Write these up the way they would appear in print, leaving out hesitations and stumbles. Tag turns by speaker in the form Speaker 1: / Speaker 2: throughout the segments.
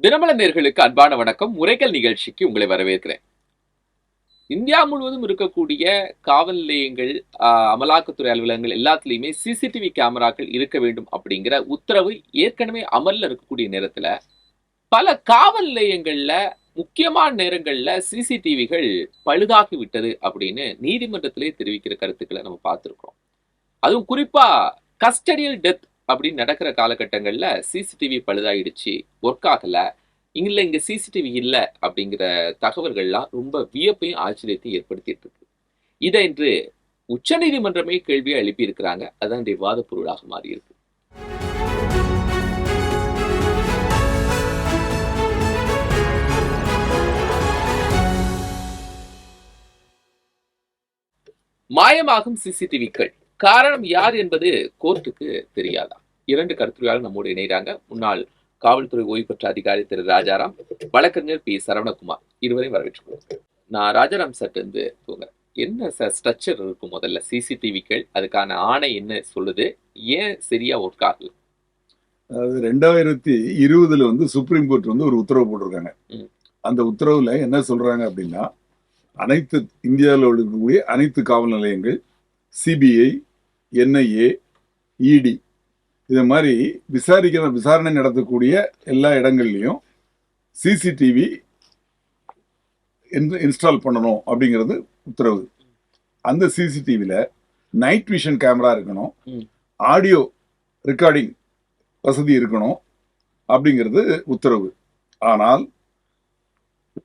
Speaker 1: தினமலர் நேயர்களுக்கு அன்பான வணக்கம். உரைக்கல் நிகழ்ச்சிக்கு உங்களை வரவேற்கிறேன். இந்தியா முழுவதும் இருக்கக்கூடிய காவல் நிலையங்கள், அமலாக்கத்துறை அலுவலகங்கள் எல்லாத்துலயுமே சிசிடிவி கேமராக்கள் இருக்க வேண்டும் அப்படிங்கிற உத்தரவு ஏற்கனவே அமல்ல இருக்கக்கூடிய நேரத்துல பல காவல் நிலையங்கள்ல முக்கியமான நேரங்கள்ல சிசிடிவிகள் பழுதாகி விட்டது அப்படின்னு நீதிமன்றத்திலே தெரிவிக்கிற கருத்துக்களை நம்ம பார்த்திருக்கிறோம். அதுவும் குறிப்பா கஸ்டடியல் டெத் அப்படின்னு நடக்கிற காலகட்டங்கள்ல சிசிடிவி பழுதாயிடுச்சு, ஒர்க் ஆகல, இங்க சிசிடிவி இல்லை அப்படிங்கிற தகவல்கள்லாம் ரொம்ப வியப்பையும் ஆச்சரியத்தையும் ஏற்படுத்திட்டு இருக்கு. இதை இன்று உச்ச நீதிமன்றமே கேள்வியை எழுப்பி இருக்கிறாங்க. அதான் இந்த விவாத பொருளாக மாறி இருக்கு. மாயமாகும் சிசிடிவிக்கள் காரணம் யார் என்பது கோர்ட்டுக்கு தெரியாதா? இரண்டு கருத்துரையாளர் நம்மோடு இணைகிறாங்க. முன்னாள் காவல்துறை ஓய்வு பெற்ற அதிகாரி திரு ராஜாராம், வழக்கறிஞர் பி சரவணகுமார், இருவரையும் வரவேற்றுக்கொள்கிறேன். நான் ராஜாராம் சார் இருந்து தூங்குறேன். என்ன சார் ஸ்ட்ரக்சர் இருக்கும்? முதல்ல சிசிடிவிக்கள், அதுக்கான ஆணை என்ன சொல்லுது, ஏன் சரியா ஒர்க் ஆகல?
Speaker 2: அதாவது 2020 சுப்ரீம் கோர்ட் ஒரு உத்தரவு போட்டிருக்காங்க. அந்த உத்தரவுல என்ன சொல்றாங்க அப்படின்னா, அனைத்து இந்தியாவில் இருக்கக்கூடிய அனைத்து காவல் நிலையங்கள், சிபிஐ, என்ஐஏ, இடி இது மாதிரி விசாரணை நடத்தக்கூடிய எல்லா இடங்கள்லையும் சிசிடிவி இன்ஸ்டால் பண்ணணும் அப்படிங்கிறது உத்தரவு. அந்த சிசிடிவியில் நைட் விஷன் கேமரா இருக்கணும், ஆடியோ ரெக்கார்டிங் வசதி இருக்கணும் அப்படிங்கிறது உத்தரவு. ஆனால்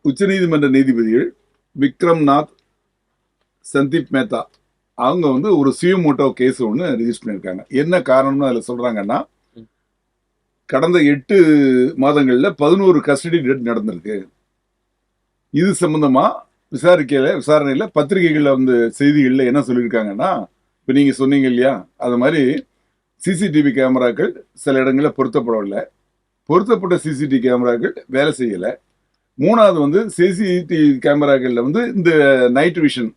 Speaker 2: உச்சநீதிமன்ற நீதிபதிகள் விக்ரம்நாத், சந்தீப் மேத்தா அவங்க ஒரு சுயமோட்டோ கேஸ் ஒன்று ரிஜிஸ்டர் பண்ணியிருக்காங்க. என்ன காரணம்னு அதில் சொல்றாங்கன்னா, கடந்த 8 மாதங்கள்ல 11 கஸ்டடி டெத் நடந்திருக்கு. இது சம்பந்தமா விசாரணையில பத்திரிகைகள்ல செய்திகள்ல என்ன சொல்லியிருக்காங்கன்னா, இப்போ நீங்க சொன்னீங்க இல்லையா, அது மாதிரி சிசிடிவி கேமராக்கள் சில இடங்களில் பொருத்தப்படவில்லை, பொருத்தப்பட்ட சிசிடிவி கேமராக்கள் வேலை செய்யலை. மூணாவது சிசிடிவி கேமராக்கள்ல இந்த night vision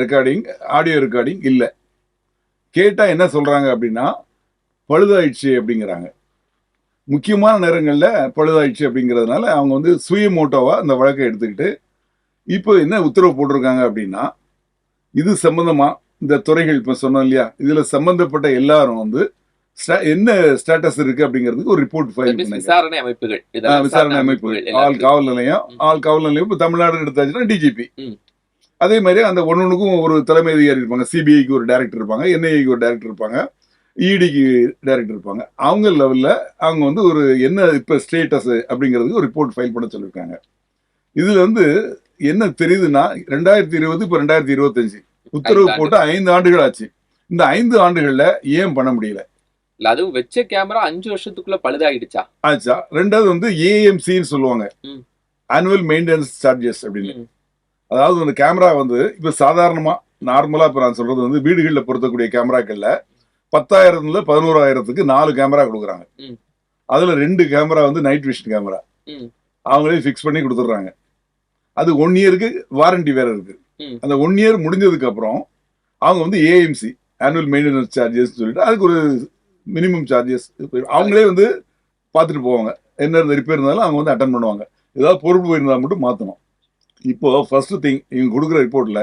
Speaker 2: recording, audio recording இல்லை. கேட்டா என்ன சொல்றாங்க அப்படின்னா, பழுதாயிடுச்சு அப்படிங்கிறாங்க. முக்கியமான நேரங்கள்ல பழுதாயிடுச்சு அப்படிங்கிறதுனால அவங்க சுயமோட்டோவா அந்த வழக்கை எடுத்துக்கிட்டு இப்போ என்ன உத்தரவு போட்டிருக்காங்க அப்படின்னா, இது சம்பந்தமா இந்த துறைகள் இப்ப சொன்னோம் இல்லையா, இதுல சம்பந்தப்பட்ட எல்லாரும் என்ன ஸ்டேட்டஸ் இருக்கு அப்படிங்கிறதுக்கு ஒரு ரிப்போர்ட் ஃபைல் பண்ணாங்க. விசாரணை அமைப்புகள், ஆல் காவல் நிலையம் இப்ப தமிழ்நாடு எடுத்தாச்சுன்னா டிஜிபி, அதே மாதிரி அந்த ஒன்னொன்னுக்கும் ஒரு தலைமை அதிகாரி இருப்பாங்க. சிபிஐக்கு ஒரு டைரக்டர் இருப்பாங்க, என்ஐஏக்கு ஒரு டைரக்டர் இருப்பாங்க, இடிக்கு டைரக்டர் இருப்பாங்க. அவங்க லெவல்ல அவங்க ஒரு என்ன இப்ப ஸ்டேட்டஸ் அப்படிங்கிறதுக்கு ஒரு ரிப்போர்ட் ஃபைல் பண்ண சொல்லியிருக்காங்க. இதுல என்ன தெரியுதுன்னா, 2020 இப்ப 2025 உத்தரவு போட்டு 5 ஆண்டுகள் ஆச்சு. இந்த 5 ஆண்டுகள்ல ஏன் பண்ண முடியல?
Speaker 1: அதுவும் வெச்ச கேமரா 5 வருஷத்துக்குள்ள பழுதாயிடுச்சா?
Speaker 2: ஆச்சா. ரெண்டாவது ஏஎம்சின்னு சொல்லுவாங்க, ஆனுவல் மெயின்டெனன்ஸ் சார்ஜஸ் அப்படின்னு. அதாவது அந்த கேமரா இப்ப சாதாரணமா நார்மலா இப்ப நான் சொல்றது வீடுகளில் பொருத்தக்கூடிய கேமராக்கள்ல 10,000ல 11,000க்கு 4 கேமரா கொடுக்குறாங்க. அதுல 2 கேமரா நைட் விஷன் கேமரா அவங்களே பிக்ஸ் பண்ணி கொடுத்துட்றாங்க. அது 1 இயருக்கு வாரண்டி வேற இருக்கு. அந்த 1 இயர் முடிஞ்சதுக்கு அப்புறம் அவங்க ஏஎம்சி, ஆனுவல் மெயின்டெனன்ஸ் சார்ஜஸ் சொல்லிட்டு அதுக்கு ஒரு மினிமம் சார்ஜஸ் அவங்களே பார்த்துட்டு போவாங்க. என்ன ரிப்பேர் இருந்தாலும் அவங்க அட்டன் பண்ணுவாங்க. ஏதாவது பொருள் போயிருந்தா மட்டும் மாற்றணும். இப்போ ஃபர்ஸ்ட் திங் இவங்க கொடுக்குற ரிப்போர்ட்ல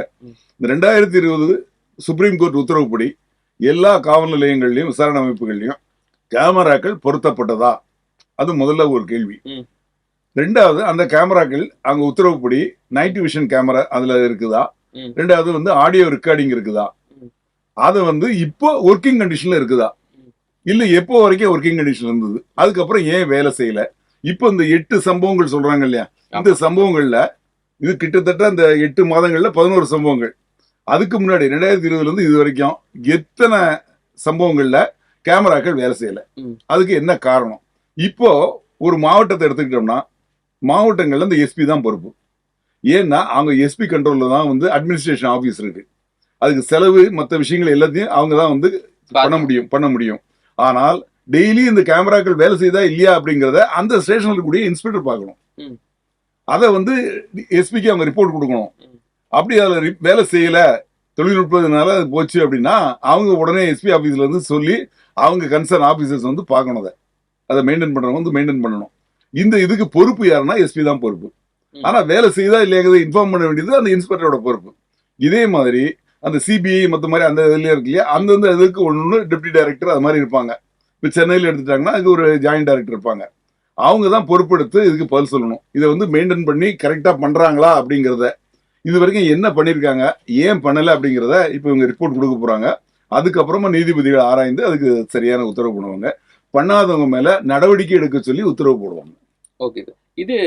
Speaker 2: இந்த 2020 சுப்ரீம் கோர்ட் உத்தரவுப்படி எல்லா காவல் நிலையங்கள்லயும் விசாரணை அமைப்புகள்லயும் கேமராக்கள் பொருத்தப்பட்டதா? அது முதல்ல ஒரு கேள்வி. ரெண்டாவது, அந்த கேமராக்கள் அங்க உத்தரவுப்படி நைட் விஷன் கேமரா அதுல இருக்குதா? ரெண்டாவது ஆடியோ ரெக்கார்டிங் இருக்குதா? அது இப்போ ஒர்க்கிங் கண்டிஷன்ல இருக்குதா? இல்ல எப்போ வரைக்கும் ஒர்க்கிங் கண்டிஷன் இருந்தது, அதுக்கப்புறம் ஏன் வேலை செய்யல? இப்போ இந்த 8 சம்பவங்கள் சொல்றாங்க இல்லையா, இந்த சம்பவங்கள்ல இது கிட்டத்தட்ட அந்த 8 மாதங்கள்ல 11 சம்பவங்கள். அதுக்கு முன்னாடி 2020 இது வரைக்கும் எத்தனை சம்பவங்கள்ல கேமராக்கள் வேலை செய்யல? அதுக்கு என்ன காரணம்? இப்போ ஒரு மாவட்டத்தை எடுத்துக்கிட்டோம்னா, மாவட்டங்கள்ல இந்த எஸ்பி தான் பொறுப்பு. ஏன்னா அவங்க எஸ்பி கண்ட்ரோல்ல தான் அட்மினிஸ்ட்ரேஷன் ஆபீஸ் இருக்கு. அதுக்கு செலவு மற்ற விஷயங்கள் எல்லாத்தையும் அவங்க தான் பண்ண முடியும். ஆனால் டெய்லி இந்த கேமராக்கள் வேலை செய்தா இல்லையா அப்படிங்கிறத அந்த ஸ்டேஷன்ல இருக்கக்கூடிய இன்ஸ்பெக்டர் பார்க்கணும். அதை எஸ்பிக்கு அவங்க ரிப்போர்ட் கொடுக்கணும். அப்படி அதில் வேலை செய்யல, தொழில்நுட்பத்தினால அது போச்சு அப்படின்னா அவங்க உடனே எஸ்பி ஆபீஸ்ல சொல்லி அவங்க கன்சர்ன் ஆபீசர்ஸ் பார்க்கணும். அதை மெயின்டைன் பண்றவங்க மெயின்டைன் பண்ணணும். இந்த இதுக்கு பொறுப்பு யாருன்னா எஸ்பி தான் பொறுப்பு. ஆனா வேலை செய்தா இல்லையாங்கிறத இன்ஃபார்ம் பண்ண வேண்டியது அந்த இன்ஸ்பெக்டரோட பொறுப்பு. இதே மாதிரி அந்த சிபிஐ மற்ற மாதிரி அந்த இதுல இருக்கு இல்லையா, அந்தந்த இதுக்கு ஒன்று டெப்டி டைரக்டர் அது மாதிரி இருப்பாங்க. இப்போ சென்னையில் எடுத்துட்டாங்கன்னா அதுக்கு ஒரு ஜாயிண்ட் டைரக்டர் இருப்பாங்க. அவங்க தான் பொறுப்பெடுத்து இதுக்கு பதில் சொல்லணும். இதை வந்து மெயின்டைன் பண்ணி கரெக்டா பண்றாங்களா அப்படிங்கிறத, இது வரைக்கும் என்ன பண்ணிருக்காங்க, ஏன் பண்ணல அப்படிங்கிறத இப்போ இவங்க ரிப்போர்ட் கொடுக்க போறாங்க. அதுக்கப்புறமா நீதிபதிகள் ஆராய்ந்து அதுக்கு சரியான உத்தரவு பண்ணுவாங்க. பண்ணாதவங்க மேல நடவடிக்கை எடுக்க சொல்லி உத்தரவு போடுவாங்க.
Speaker 1: Okay sir. இது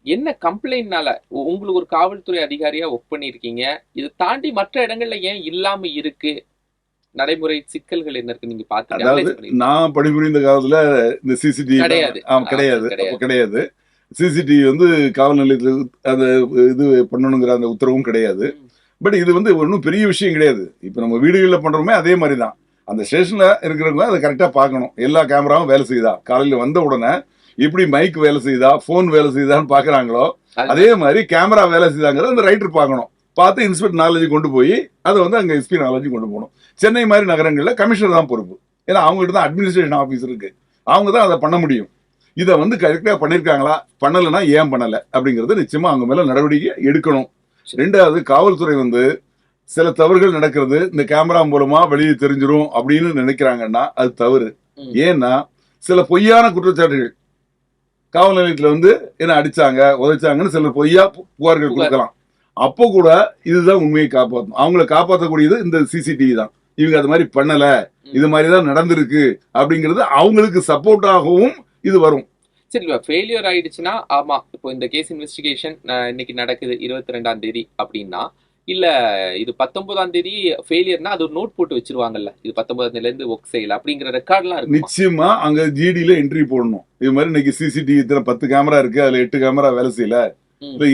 Speaker 1: என்ன கம்ப்ளைண்ட்னால உங்களுக்கு ஒரு காவல்துறை அதிகாரியா ஒர்க் பண்ணிருக்கீங்க, இதை தாண்டி மற்ற இடங்கள்ல ஏன் இல்லாம இருக்கு? நடைமுறை சிக்கல்கள் என்ன இருக்கு நீங்க
Speaker 2: அதாவது
Speaker 1: பாத்துக்க?
Speaker 2: நான் பணிபுரிந்த காலத்துல இந்த சிசிடிவி
Speaker 1: கிடையாது.
Speaker 2: கிடையாது, அப்ப கிடையாது. சிசிடிவி வந்து காவல் நிலையத்துல அந்த இது பண்ணணுங்கிற அந்த உத்தரவும் கிடையாது. பட் இது வந்து ஒன்றும் பெரிய விஷயம் கிடையாது. இப்ப நம்ம வீடுகளில் பண்றோமே அதே மாதிரி தான். அந்த ஸ்டேஷன்ல இருக்கிறவங்க அதை கரெக்டா பார்க்கணும். எல்லா கேமராவும் வேலை செய்யுதா, காலையில வந்த உடனே எப்படி மைக் வேலை செய்யுதா, போன் வேலை செய்யுதான்னு பாக்குறாங்களோ அதே மாதிரி கேமரா வேலை செய்தாங்கிறத அந்த ரைட்டர் பார்க்கணும். பார்த்து இன்ஸ்பெக்டர் நாலேஜ் கொண்டு போய் அதை வந்து அங்க எஸ்பி நாலேஜ் கொண்டு போகணும். சென்னை மாதிரி நகரங்கள்ல கமிஷனர் தான் பொறுப்பு. ஏன்னா அவங்ககிட்ட தான் அட்மினிஸ்ட்ரேஷன் ஆஃபீஸ் இருக்கு. அவங்க தான் அதை பண்ண முடியும். இதை வந்து கரெக்டா பண்ணிருக்காங்களா, பண்ணலைன்னா ஏன் பண்ணல அப்படிங்கறது நிச்சயமா அவங்க மேல நடவடிக்கை எடுக்கணும். ரெண்டாவது, காவல்துறை வந்து சில தவறுகள் நடக்கிறது இந்த கேமரா மூலமா வெளியே தெரிஞ்சிரும் அப்படின்னு நினைக்கிறாங்கன்னா அது தவறு. ஏன்னா சில பொய்யான குற்றச்சாட்டுகள் காவல் நிலையத்துல வந்து என்ன அடிச்சாங்க உதைச்சாங்கன்னு சில பொய்யா புகார்கள் கொடுக்கலாம். அப்போ கூட இதுதான் உண்மையை காப்பாற்றும். அவங்களை காப்பாற்றக்கூடியது இந்த சிசிடிவி தான். இவங்க அது மாதிரி பண்ணல, இது மாதிரிதான் நடந்திருக்கு அப்படிங்கிறது அவங்களுக்கு சப்போர்ட்டாகவும் இது வரும்.
Speaker 1: சரி, ஃபெயிலியர் ஆயிடுச்சுன்னா, ஆமா இப்போ இந்த கேஸ் இன்வெஸ்டிகேஷன் இன்னைக்கு நடக்குது 22ஆம் தேதி அப்படின்னா, இல்ல இது 19ஆம் தேதி ஃபெயிலியர்னா அது ஒரு நோட் போட்டு வச்சிருவாங்கல்ல, இது 19ஆம் தேதியில இருந்து ஒர்க் செய்யல அப்படிங்கிற ரெக்கார்ட்லாம் இருக்கு.
Speaker 2: நிச்சயமா அங்க ஜிடில என்ட்ரி போடணும். இது மாதிரி இன்னைக்கு சிசிடிவி இத்தனை 10 கேமரா இருக்கு, அதுல 8 கேமரா வேலை செய்யல,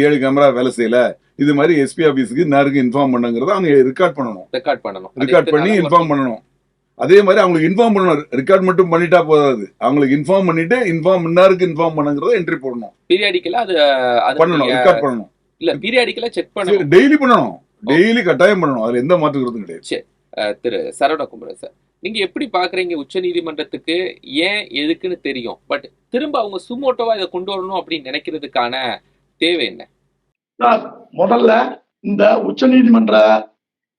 Speaker 2: 7 கேமரா வேலை செய்யல, இது மாதிரி எஸ்பி ஆபீஸ்க்கு இன்னாருக்கு இன்ஃபார்ம் பண்ணுங்கிறத அவங்க ரெக்கார்ட் பண்ணணும். ரெக்கார்ட் பண்ணி இன்ஃபார்ம் பண்ணணும். அதே மாதிரி அவங்களுக்கு இன்ஃபார்ம் பண்ணணும். ரெக்கார்ட் மட்டும் பண்ணிட்டா போதாது, அவங்களுக்கு இன்ஃபார்ம் பண்ணிட்டு இன்னாருக்கு இன்ஃபார்ம் பண்ணுங்கிறத என்ட்ரி போடணும்.
Speaker 1: பீரியாடிக்கலா அது
Speaker 2: பண்ணணும், ரெக்கார்ட் பண்ணணும்.
Speaker 1: இல்ல பீரியாடிக்கலா செக் பண்ணணும்,
Speaker 2: டெய்லி பண்ணணும், டெய்லி கட்டாயம் பண்ணணும். அதுல எந்த மாற்று கருத்தும் கிடையாது.
Speaker 1: சரி, திரு சரவணகுமார் சார், நீங்க எப்படி பாக்குறீங்க? உச்ச நீதிமன்றத்துக்கு ஏன் எதுக்குன்னு தெரியும், பட் திரும்ப அவங்க சுமோட்டோவா இதை கொண்டு வரணும் அப்படின்னு நினைக்கிறதுக்கான தேவை என்ன?
Speaker 3: முதல்ல இந்த உச்ச நீதிமன்ற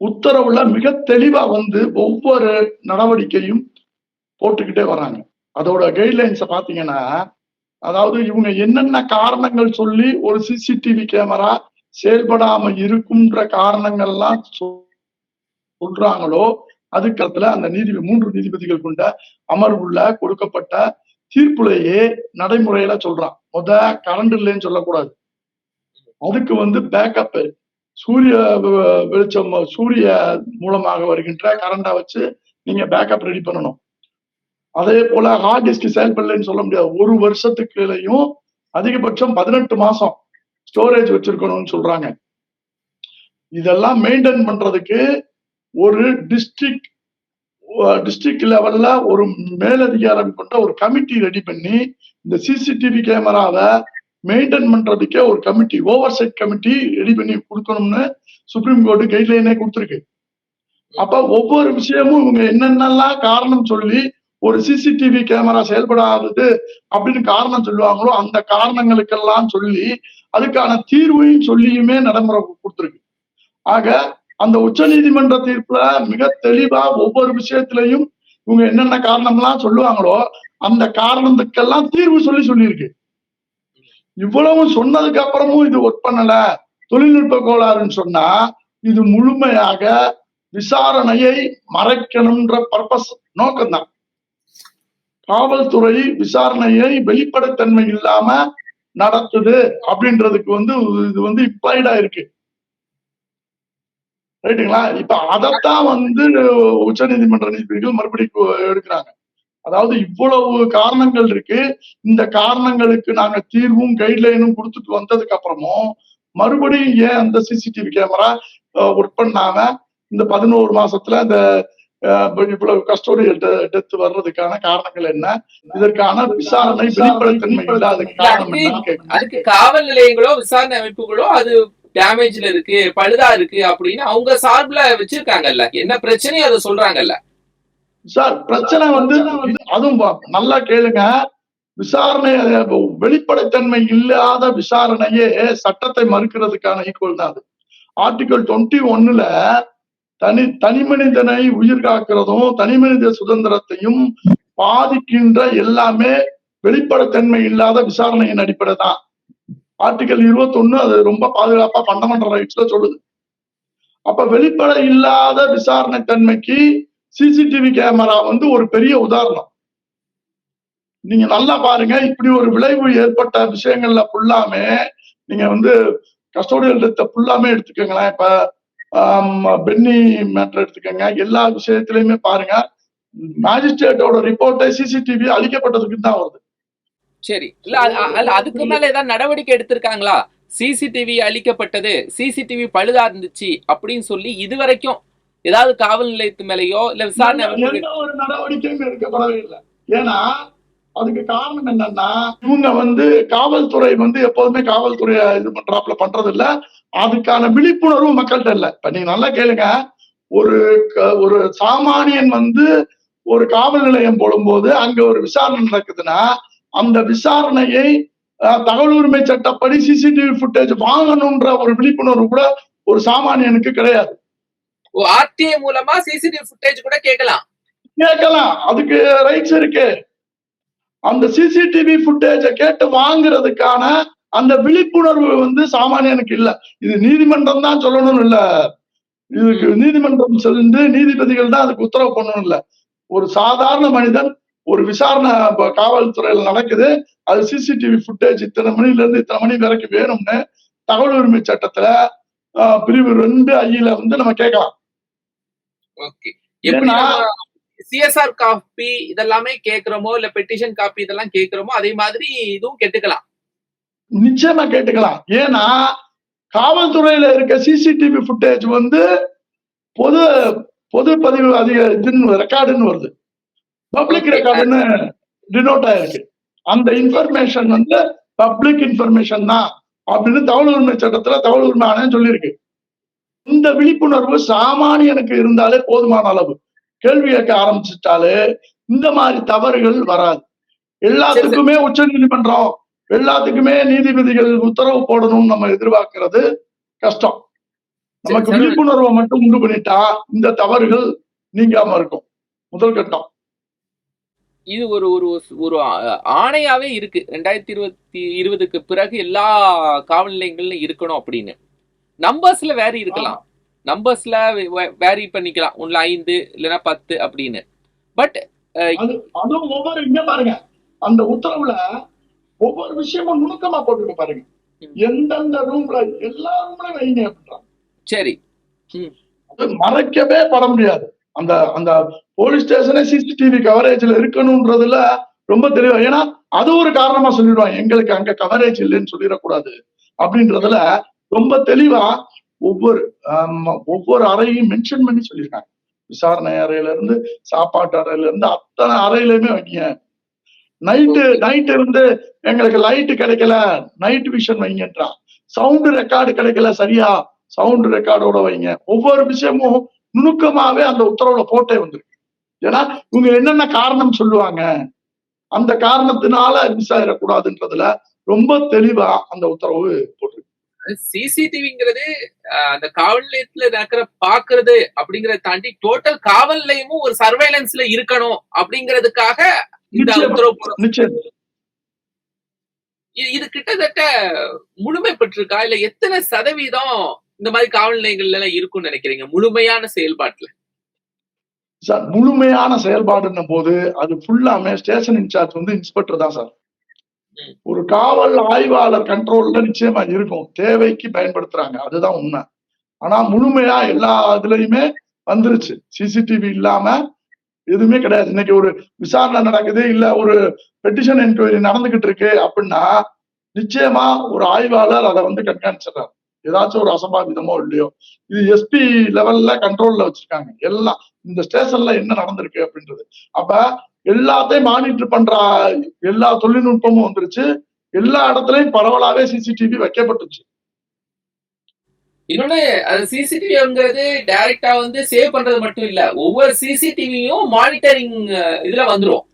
Speaker 3: உத்தரவுல மிக தெளிவா வந்து ஒவ்வொரு நடவடிக்கையும் போட்டுக்கிட்டே வராங்க. அதோட கைட்லைன்ஸ பாத்தீங்கன்னா, அதாவது இவங்க என்னென்ன காரணங்கள் சொல்லி ஒரு சிசிடிவி கேமரா செயல்படாம இருக்கும்ன்ற காரணங்கள்லாம் சொல்றாங்களோ, அதுக்கத்துல அந்த 3 நீதிபதிகள் கொண்ட அமர்வுல கொடுக்கப்பட்ட தீர்ப்புலேயே நடைமுறையில சொல்றான். கரண்ட் இல்லைன்னு சொல்லக்கூடாது, அதுக்கு வந்து பேக்கப் சூரிய வெளிச்சம், சூரிய மூலமாக வருகின்ற கரண்டா வச்சு நீங்க பேக்கப் ரெடி பண்ணணும். அதே போல ஹார்ட் டிஸ்க் செயல்படலைன்னு சொல்ல முடியாது. 1 வருஷத்துக்குள்ளேயும் அதிகபட்சம் 18 மாசம் ஸ்டோரேஜ் வச்சிருக்கணும்னு சொல்றாங்க. இதெல்லாம் மெயின்டைன் பண்றதுக்கு ஒரு டிஸ்ட்ரிக்ட் லெவல்ல ஒரு மேலதிகாரம் கொண்ட ஒரு கமிட்டி ரெடி பண்ணி இந்த சிசிடிவி கேமராவை மெயின்டைன் பண்றதுக்கே ஒரு கமிட்டி, ஓவர்சைட் கமிட்டி ரெடி பண்ணி கொடுக்கணும்னு சுப்ரீம் கோர்ட் கைட்லைனே கொடுத்துருக்கு. அப்ப ஒவ்வொரு விஷயமும் இவங்க என்னென்னலாம் காரணம் சொல்லி ஒரு சிசிடிவி கேமரா செயல்படாதது அப்படின்னு காரணம் சொல்லுவாங்களோ அந்த காரணங்களுக்கெல்லாம் சொல்லி அதுக்கான தீர்வையும் சொல்லியுமே நடைமுறை கொடுத்துருக்கு. ஆக அந்த உச்ச நீதிமன்ற தீர்ப்புல மிக தெளிவா ஒவ்வொரு விஷயத்திலையும் இவங்க என்னென்ன காரணம்லாம் சொல்லுவாங்களோ அந்த காரணத்துக்கெல்லாம் தீர்வு சொல்லியிருக்கு. இவ்வளவு சொன்னதுக்கு அப்புறமும் இது ஒர்க் பண்ணல, தொழில்நுட்ப கோளாறுன்னு சொன்னா இது முழுமையாக விசாரணையை மறைக்கணும்ன்ற பர்பஸ் நோக்கம்தான். காவல்துறை விசாரணையை வெளிப்படைத்தன்மை இல்லாம நடத்துது அப்படின்றதுக்கு வந்து இது வந்து இம்ப்ளாய்டா இருக்கு. ரைட்டுங்களா? இப்ப அதைத்தான் வந்து உச்ச நீதிமன்ற நீதிபதிகள் மறுபடியும் எடுக்கிறாங்க. அதாவது இவ்வளவு காரணங்கள் இருக்கு, இந்த காரணங்களுக்கு நாங்க தீர்வும் கைட்லைனும் கொடுத்துட்டு வந்ததுக்கு அப்புறமும் மறுபடியும் ஏன் அந்த சிசிடிவி கேமரா ஒர்க் பண்ணாம இந்த 11 மாசத்துல இந்த இவ்வளவு கஸ்டோடியல் டெத் வர்றதுக்கான காரணங்கள் என்ன, இதற்கான விசாரணை வெளிப்படைத்தன்மை இல்லாத காரணம் என்ன?
Speaker 1: அதுக்கு காவல் நிலையங்களோ விசாரணை அமைப்புகளோ அது டேமேஜ்ல இருக்கு, பழுதா இருக்கு அப்படின்னு அவங்க சார்பில் வச்சிருக்காங்கல்ல, என்ன பிரச்சனையும் அதை சொல்றாங்கல்ல
Speaker 3: சார். பிரச்சனை வந்து அதுவும் நல்லா கேளுங்க, விசாரணை வெளிப்படைத்தன்மை இல்லாத விசாரணையே சட்டத்தை மறுக்கிறதுக்கான ஈக்குவல் தான் அது. ஆர்டிகல் 21ல தனி மனிதனை உயிர் காக்கிறதும் தனி மனித சுதந்திரத்தையும் பாதிக்கின்ற எல்லாமே வெளிப்படைத்தன்மை இல்லாத விசாரணையின் அடிப்படை தான். ஆர்டிகல் 21 அது ரொம்ப பாதுகாப்பா ஃபண்டமெண்டல் ரைட்ஸ்ல சொல்லுது. அப்ப வெளிப்படை இல்லாத விசாரணை தன்மைக்கு சிசிடிவி கேமரா ஒரு பெரிய உதாரணம். நீங்க நல்லா பாருங்க, இப்படி ஒரு விளைவு ஏற்பட்ட விஷயங்கள்ல ஃபுல்லாமே நீங்க கஸ்டோடியல் டெத்தை ஃபுல்லாமே எடுத்துக்கோங்களேன். இப்ப பென்னி மேட்டர் எடுத்துக்கோங்க. எல்லா விஷயத்திலயுமே பாருங்க, மேஜிஸ்ட்ரேட்டோட ரிப்போர்ட்டை சிசிடிவி அழிக்கப்பட்டதுக்கு தான் வருது.
Speaker 1: சரி, இல்ல அதுக்கு மேல ஏதாவது நடவடிக்கை எடுத்திருக்காங்களா? சிசிடிவி அழிக்கப்பட்டது, சிசிடிவி பழுதா இருந்துச்சு அப்படின்னு சொல்லி இதுவரைக்கும் ஏதாவது காவல் நிலையத்து மேலேயோ இல்ல விசாரணை
Speaker 3: எந்த ஒரு நடவடிக்கையும் எடுக்கப்படவே இல்லை. ஏன்னா அதுக்கு காரணம் என்னன்னா, இவங்க காவல்துறை எப்போதுமே காவல்துறையை இது பண்றாப்புல பண்றது இல்ல. அதுக்கான விழிப்புணர்வு மக்கள்கிட்ட இல்ல. இப்ப நீங்க நல்லா கேளுங்க, ஒரு சாமானியன் ஒரு காவல் நிலையம் போடும்போது அங்க ஒரு விசாரணை நடக்குதுன்னா அந்த விசாரணையை தகவல் உரிமை சட்டப்படி சிசிடிவி ஃபுட்டேஜ் வாங்கணும்ன்ற ஒரு விழிப்புணர்வு கூட ஒரு சாமானியனுக்கு கிடையாது.
Speaker 1: ஆர்டிஐ மூலமா சிசிடிவி ஃபுட்டேஜ் கூட கேட்கலாம்,
Speaker 3: அதுக்கு ரைட்ஸ் இருக்கு. அந்த சிசிடிவி ஃபுட்டேஜ கேட்டு வாங்குறதுக்கான அந்த விழிப்புணர்வு சாமானியனுக்கு இல்ல. இது நீதிமன்றம் தான் சொல்லணும்னு இல்ல. இதுக்கு நீதிமன்றம் சென்று நீதிபதிகள் தான் அதுக்கு உத்தரவு பண்ணணும் இல்ல. ஒரு சாதாரண மனிதன் ஒரு விசாரணை காவல்துறையில நடக்குது, அது சிசிடிவி ஃபுட்டேஜ் இத்தனை மணில இருந்து இத்தனை மணி வரைக்கும் வேணும்னு தகவல் உரிமை சட்டத்துல பிரிவு 2(I)ல நம்ம கேட்கலாம்.
Speaker 1: சிஎஸ்ஆர் காப்பி இதெல்லாமே கேட்கிறோமோ இல்ல பெட்டிஷன் காப்பி இதெல்லாம் கேட்கிறோமோ அதே மாதிரி இதுவும் கேட்டுக்கலாம்,
Speaker 3: நிச்சயமா கேட்டுக்கலாம். ஏன்னா காவல்துறையில இருக்க சிசிடிவி ஃபுட்டேஜ் பொது பொது பதிவு ரெக்கார்டுன்னு வருது, பப்ளிக் ரெக்கார்டுன்னு டினோட் ஆயிருக்கு. அந்த இன்ஃபர்மேஷன் பப்ளிக் இன்ஃபர்மேஷன் தான் அப்படின்னு தகவல் உரிமை சட்டத்துல தகவல் உரிமை ஆணையம் சொல்லியிருக்கு. இந்த விழிப்புணர்வு சாமானியனுக்கு இருந்தாலே போதுமான அளவு. கேள்வி கேட்க ஆரம்பிச்சுட்டாலே இந்த மாதிரி தவறுகள் வராது. எல்லாத்துக்குமே உச்ச நீதிமன்றம், எல்லாத்துக்குமே நீதிபதிகள் உத்தரவு போடணும்னு நம்ம எதிர்பார்க்கிறது கஷ்டம். நமக்கு விழிப்புணர்வை மட்டும் உண்டு பண்ணிட்டா இந்த தவறுகள் நீங்காம இருக்கும். முதல் கட்டம்
Speaker 1: இது ஒரு ஒரு ஒரு ஆணையாவே இருக்கு. 2020க்கு பிறகு எல்லா காவல் நிலையங்கள்ல இருக்கணும் அப்படின்னு. நம்பர்ஸ்ல வேரி இருக்கலாம், நம்பர்ஸ்ல வேரி பண்ணிக்கலாம், ஒன்ல 5 இல்லைன்னா 10 அப்படின்னு. பட்
Speaker 3: அதுவும் ஒவ்வொரு இங்க பாருங்க, அந்த உத்தரவுல ஒவ்வொரு விஷயமும் நுணுக்கமா போட்டுக்க பாருங்க. எந்தெந்த ரூம்ல எல்லா ரூம்லயும் வைங்க அப்படின்றாங்க.
Speaker 1: சரி,
Speaker 3: அது மறைக்கவே பட முடியாது. அந்த அந்த போலீஸ் ஸ்டேஷனே சிசிடிவி கவரேஜ்ல இருக்கணும்ன்றதுல ரொம்ப தெளிவா, ஏன்னா அது ஒரு காரணமா சொல்லிடுவாங்க, எங்களுக்கு அங்க கவரேஜ் இல்லைன்னு சொல்லிடக்கூடாது அப்படின்றதுல ரொம்ப தெளிவா ஒவ்வொரு அறையும் மென்ஷன் பண்ணி சொல்லியிருக்காங்க. விசாரணை அறையில இருந்து சாப்பாட்டு அறையில இருந்து அத்தனை அறையிலுமே வைங்க. நைட்டு எங்களுக்கு லைட் கிடைக்கல, நைட் விஷன் வைங்கன்றான். சவுண்ட் ரெக்கார்டு கிடைக்கல, சரியா சவுண்ட் ரெக்கார்டோட வைங்க. ஒவ்வொரு விஷயமும் நுணுக்கமாவே அந்த உத்தரவுல போட்டே வந்திருக்கு. ஏன்னா இவங்க என்னென்ன காரணம் சொல்லுவாங்க, அந்த காரணத்தினால மிஸ் ஆயிடக்கூடாதுன்றதுல ரொம்ப தெளிவா அந்த உத்தரவு போட்டிருக்கு.
Speaker 1: சிசிடிவிங்கிறது அந்த காவல் நிலையத்துல இருக்கிற பாக்குறது அப்படிங்கறத தாண்டி டோட்டல் காவல் நிலையமும் ஒரு சர்வைலன்ஸ்ல இருக்கணும் அப்படிங்கிறதுக்காக இந்த உத்தரவு.
Speaker 3: நிச்சயம்
Speaker 1: இது கிட்டத்தட்ட முழுமை பெற்றிருக்கா, இல்ல எத்தனை சதவீதம் இந்த மாதிரி காவல் நிலையங்கள்ல இருக்கும்னு நினைக்கிறீங்க முழுமையான செயல்பாட்டுல?
Speaker 3: சார், முழுமையான செயல்பாடுன்னும் போது அது ஃபுல்லாமே ஸ்டேஷன் இன்சார்ஜ் இன்ஸ்பெக்டர் தான் சார். ஒரு காவல் ஆய்வாளர் கண்ட்ரோல்ல நிச்சயமா இருக்கும், தேவைக்கு பயன்படுத்துறாங்க, அதுதான் உண்மை. ஆனா முழுமையா எல்லா இதுலயுமே வந்துருச்சு. சிசிடிவி இல்லாம எதுவுமே கிடையாது. இன்னைக்கு ஒரு விசாரணை நடக்குது, இல்ல ஒரு பெட்டிஷன் என்கொயரி நடந்துகிட்டு இருக்கு அப்படின்னா நிச்சயமா ஒரு ஆய்வாளர் அதை கண்காணிச்சிடறாரு. ஏதாச்சும் ஒரு அசம்பாவிதமோ இல்லையோ, இது எஸ்பி லெவல்ல கண்ட்ரோல்ல வச்சிருக்காங்க எல்லாம், இந்த ஸ்டேஷன்ல என்ன நடந்திருக்கு அப்படின்றது. அப்ப எல்லாத்தையும் மானிட்டர் பண்ற எல்லா தொழில்நுட்பமும் வந்துருச்சு. எல்லா இடத்துலயும் பரவலாவே சிசிடிவி வைக்கப்பட்டுச்சு.
Speaker 1: இன்னொன்னு, அது சிசிடிவிங்கிறது டைரக்டா சேவ் பண்றது மட்டும் இல்ல, ஒவ்வொரு சிசிடிவியும் மானிட்டரிங் இதுல வந்துரும்.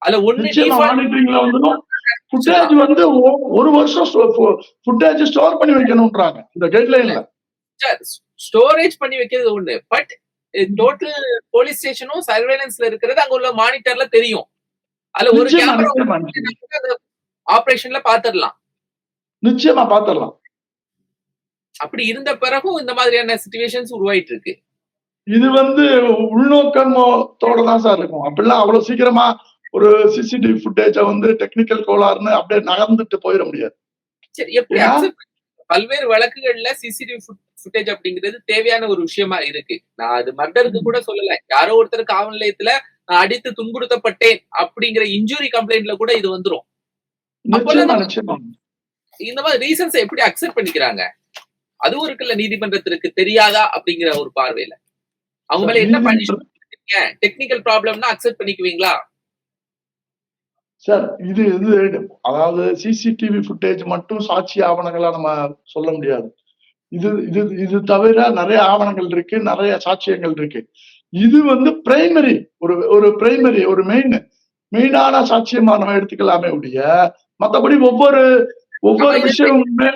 Speaker 1: அதுல ஒண்ணு
Speaker 3: நிச்சயமா
Speaker 1: default
Speaker 3: மானிட்டரிங்ல வந்துடும். ஃபுட்டேஜ் வந்து ஒரு வருஷம் ஃபுட்டேஜ் ஸ்டோர் பண்ணி வைக்கணும்ன்றாங்க இந்த கைட்லைன்ல.
Speaker 1: ஸ்டோரேஜ் பண்ணி வைக்கிறது ஒண்ணு, பட் டோட்டல் போலீஸ் ஸ்டேஷனும் சர்வேலன்ஸ்ல இருக்கிறது அங்க உள்ள மானிட்டர்ல தெரியும். அதுல ஒரு
Speaker 3: நிச்சயமா
Speaker 1: கேமரா
Speaker 3: நிச்சயமா நிச்சயமா.
Speaker 1: ஆபரேஷன்ல பாத்துடலாம்.
Speaker 3: நிச்சயமா பாத்துடலாம்.
Speaker 1: அப்படி இருந்த பிறகும் இந்த மாதிரியான சிச்சுவேஷன்ஸ் உருவாயிட்டு இருக்கு.
Speaker 3: இது வந்து உள்நோக்கத்தோட தான் சார் இருக்கும். அப்படிலாம் அவ்வளவு சீக்கிரமா ஒரு சிசிடிவி ஃபுட்டேஜ வந்து டெக்னிக்கல் கோளாறுன்னு அப்படியே நகர்ந்துட்டு போயிட முடியாது.
Speaker 1: சரி, எப்படி
Speaker 3: ஏன்னா
Speaker 1: accept பல்வேறு வழக்குகள்ல சிசிடிவி ஃபுட்டேஜ் அப்படிங்கிறது தேவையான ஒரு விஷயமா இருக்கு. நான் அது மர்டருக்கு கூட சொல்லல. யாரோ ஒருத்தர் காவல் நிலையத்துல நான் அடித்து துன்புறுத்தப்பட்டேன் அப்படிங்கிற இன்ஜுரி கம்ப்ளைண்ட்ல கூட இது வந்துரும். அப்பெல்லாம்
Speaker 3: நிச்சயமா
Speaker 1: நம்ம
Speaker 3: நிச்சயமா
Speaker 1: இந்த மாதிரி ரீசன்ஸ் எப்படி அக்செப்ட் பண்ணிக்கிறாங்க? அதுவும் இருக்குல்ல, நீதிமன்றத்திற்கு தெரியாதா அப்படிங்கிற ஒரு பார்வையில அவங்க மேல என்ன பனிஷ்மென்ட், டெக்னிக்கல் ப்ராப்ளம்னா அக்செப்ட் பண்ணிக்குவீங்களா?
Speaker 3: சார் இது இது அதாவது சிசிடிவி ஃபுட்டேஜ் மட்டும் சாட்சி ஆவணங்களா நம்ம சொல்ல முடியாது. இது இது இது தவிர நிறைய ஆவணங்கள் இருக்கு, நிறைய சாட்சியங்கள் இருக்கு. இது வந்து பிரைமரி ஒரு பிரைமரி ஒரு மெயினான சாட்சியமா நம்ம எடுத்துக்கலாமே ஒழிய மத்தபடி ஒவ்வொரு விஷயமுமே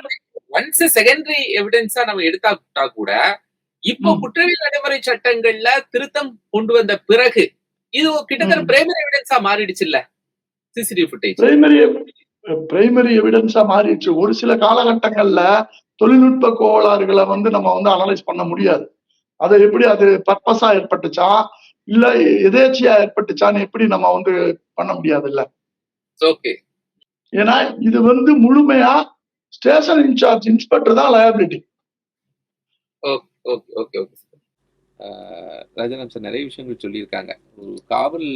Speaker 1: ஒன்ஸ் செகண்டரி எவிடன்ஸா நம்ம எடுத்தா கூட இப்போ குற்றவியல் நடைமுறை சட்டங்கள்ல திருத்தம் கொண்டு வந்த பிறகு இது கிட்டத்தட்ட பிரைமரி எவிடன்ஸா மாறிடுச்சு இல்ல சிசிடிவி ஃபுட்டேஜ்.
Speaker 3: பிரைமரி எவிடன்ஸா மாறிடுச்சு. ஒரு சில காலகட்டங்கள்ல தொழில்நுட்ப கோளாறுகளை வந்து நம்ம வந்து அனலைஸ் பண்ண முடியாது. அதை எப்படி அது பர்பஸா ஏற்பட்டுச்சா இல்ல எதேச்சியா ஏற்பட்டுச்சான்னு எப்படி நம்ம வந்து பண்ண முடியாது இல்ல.
Speaker 1: ஓகே,
Speaker 3: ஏன்னா இது வந்து முழுமையா ஸ்டேஷன் இன்சார்ஜ் இன்ஸ்பெக்டர் தான் liability.
Speaker 1: Okay okay okay Rajaram sir நிறைய விஷயங்கள் சொல்லியிருக்காங்க. ஒரு காவல்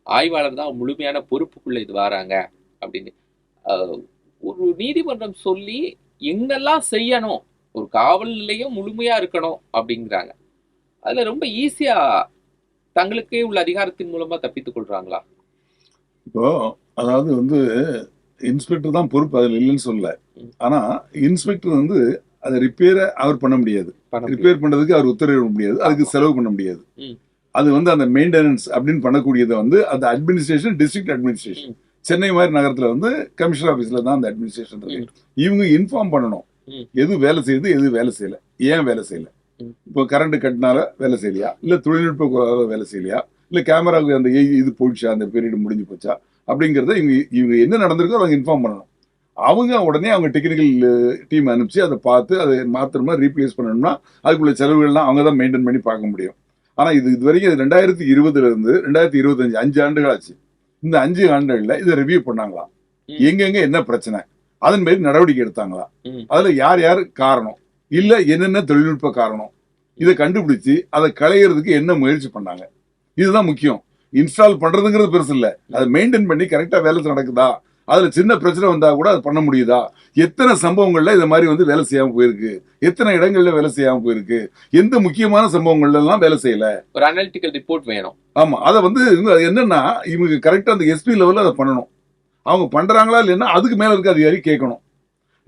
Speaker 1: ஆய்வாளர் தான் முழுமையான பொறுப்புக்குள்ள இது வராங்க அப்படின்னு ஒரு நீதிமன்றம் சொல்லி என்னெல்லாம் செய்யணும், ஒரு காவல் நிலையம் முழுமையா இருக்கணும் அப்படிங்கிறாங்க. அதுல ரொம்ப ஈஸியா தங்களுக்கே உள்ள அதிகாரத்தின் மூலமா தப்பித்துக் கொள்றாங்களா?
Speaker 2: இப்போ அதாவது வந்து இன்ஸ்பெக்டர் தான் பொறுப்பு, அதில் இல்லைன்னு சொல்லல. ஆனா இன்ஸ்பெக்டர் வந்து அதை ரிப்பேரை அவர் பண்ண முடியாது. ரிப்பேர் பண்றதுக்கு அவர் உத்தரவிட முடியாது, அதுக்கு செலவு பண்ண முடியாது. அது வந்து அந்த மெயின்டெனன்ஸ் அப்படின்னு பண்ணக்கூடியதை வந்து அந்த அட்மினிஸ்ட்ரேஷன், டிஸ்ட்ரிக்ட் அட்மினிஸ்ட்ரேஷன், சென்னை மாதிரி நகரத்துல வந்து கமிஷனர் ஆபீஸ்ல தான் அந்த அட்மினிஸ்ட்ரேஷன் இருக்கு. இவங்க இன்ஃபார்ம் பண்ணணும் எது வேலை செய்யுது எது வேலை செய்யல, ஏன் வேலை செய்யல. இப்போ கரண்ட் கட்டினால வேலை செய்யலையா, இல்ல தொழில்நுட்ப வேலை செய்யலையா, இல்ல கேமராவுக்கு அந்த இது போயிடுச்சா, அந்த பீரியட் முடிஞ்சு போச்சா அப்படிங்கறத இவங்க என்ன நடந்திருக்கோ அவங்க இன்ஃபார்ம் பண்ணணும். அவங்க உடனே அவங்க டெக்னிக்கல் டீம் அனுப்பிச்சு அதை பார்த்து அதை மாத்திரமா ரீப்ளேஸ் பண்ணணும்னா அதுக்குள்ள செலவுகள்லாம் அவங்க தான் மெயின்டைன் பண்ணி பார்க்க முடியும். ஆனா இது வரைக்கும் 2020 இருந்து 2025 5 ஆண்டுகள் ஆச்சு. இந்த 5 ஆண்டுகள்ல இதை ரிவ்யூ பண்ணாங்களா, எங்கெங்க என்ன பிரச்சனை, அதன் மாதிரி நடவடிக்கை எடுத்தாங்களா, அதுல யார் யார் காரணம், இல்ல என்னென்ன தொழில்நுட்ப காரணம், இதை கண்டுபிடிச்சு அதை களையிறதுக்கு என்ன முயற்சி பண்ணாங்க, இதுதான் முக்கியம். இன்ஸ்டால் பண்றதுங்கிறது பெருசு இல்ல, அதை மெயின்டைன் பண்ணி கரெக்டா வேலை நடக்குதா, அதுல சின்ன பிரச்சனை வந்தா கூட அது பண்ண முடியுதா, எத்தனை சம்பவங்கள்ல இந்த மாதிரி வந்து வேலை செய்யாம போயிருக்கு, எத்தனை இடங்கள்ல வேலை செய்யாம போயிருக்கு, எந்த முக்கியமான சம்பவங்கள்ல எல்லாம் வேலை செய்யல, ஒரு
Speaker 1: அனலிட்டிக்கல் ரிப்போர்ட் வேணும்.
Speaker 2: ஆமா, அதை வந்து என்னன்னா இவங்க கரெக்டா அந்த எஸ்பி லெவல்ல அதை பண்ணணும். அவங்க பண்றாங்களா இல்லைன்னா அதுக்கு மேல இருக்க அதிகாரி கேட்கணும்.